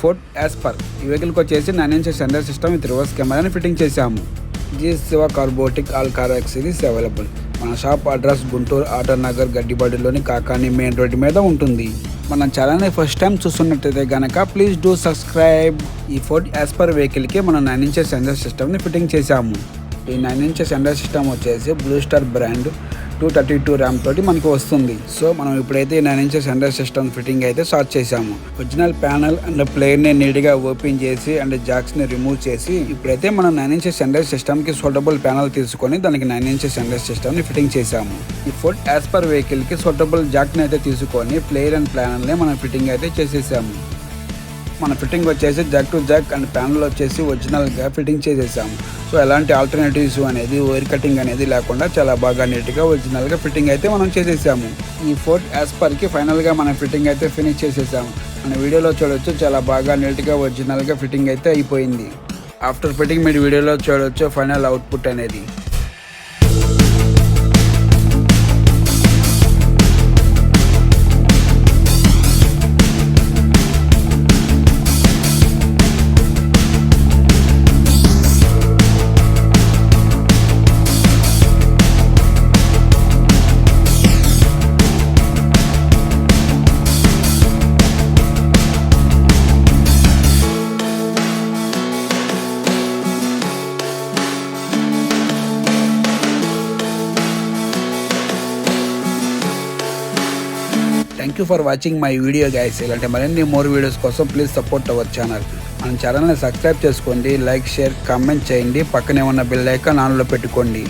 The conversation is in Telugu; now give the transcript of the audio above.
ఫోర్డ్ యాస్పర్ ఈ వెహికల్కి వచ్చేసి 9 inches centre system with reverse కెమెరాని ఫిట్టింగ్ చేశాము. Shiva Carbotic all car accessories available. మన shop address Guntur auto Nagar గడ్డిబడిలోని కాకాని మెయిన్ రోడ్డు మీద ఉంటుంది. మన ఛానల్ని ఫస్ట్ టైం చూస్తున్నట్టయితే కనుక ప్లీజ్ డూ సబ్స్క్రైబ్. ఈ ఫోర్డ్ యాస్పర్ వెహికల్కి మనం 9 inches సెంటర్ సిస్టమ్ని ఫిట్టింగ్ చేశాము. ఈ 9 inches సెంటర్ సిస్టమ్ వచ్చేసి బ్లూ స్టార్ బ్రాండ్ 232 RAM తోటి మనకి వస్తుంది. సో మనం ఇప్పుడైతే 9 inches సెంటర్ సిస్టమ్ ఫిట్టింగ్ అయితే స్టార్ట్ చేసాము. ఒరిజినల్ ప్యానల్ అండ్ ప్లేయర్ని నీట్గా ఓపెన్ చేసి అండ్ జాక్స్ని రిమూవ్ చేసి ఇప్పుడైతే మనం 9 inches సెంటర్ సిస్టమ్కి సూటబుల్ ప్యానల్ తీసుకొని దానికి 9 inches సెంటర్ సిస్టమ్ని ఫిట్టింగ్ చేసాము. ఈ ఫోర్డ్ యాస్పర్ వెహికల్కి సూటబుల్ జాక్ని అయితే తీసుకొని ప్లేయర్ అండ్ ప్యానల్ని మనం ఫిట్టింగ్ అయితే చేసేసాము. మన ఫిట్టింగ్ వచ్చేసి Jack to Jack and panel వచ్చేసి ఒరిజినల్గా ఫిట్టింగ్ చేసేసాము. సో ఎలాంటి ఆల్టర్నేటివ్స్ అనేది వైర్ కటింగ్ అనేది లేకుండా చాలా బాగా నీట్గా ఒరిజినల్గా ఫిట్టింగ్ అయితే మనం చేసేసాము. ఈ ఫోర్డ్ యాస్పర్కి ఫైనల్గా మనం ఫిట్టింగ్ అయితే ఫినిష్ చేసేసాము. మన వీడియోలో చూడొచ్చు చాలా బాగా నీట్గా ఒరిజినల్గా ఫిట్టింగ్ అయితే అయిపోయింది. ఆఫ్టర్ ఫిట్టింగ్ మీరు వీడియోలో చూడొచ్చు ఫైనల్ అవుట్పుట్ అనేది. Thank you for watching my video guys. ఇలాంటి మరిన్ని మోర్ వీడియోస్ కోసం ప్లీజ్ సపోర్ట్ అవర్ ఛానల్. మన ఛానల్ని సబ్స్క్రైబ్ చేసుకోండి, లైక్ షేర్ కామెంట్ చేయండి, పక్కనే ఉన్న బెల్ ఐకాన్ ఆన్లో పెట్టుకోండి.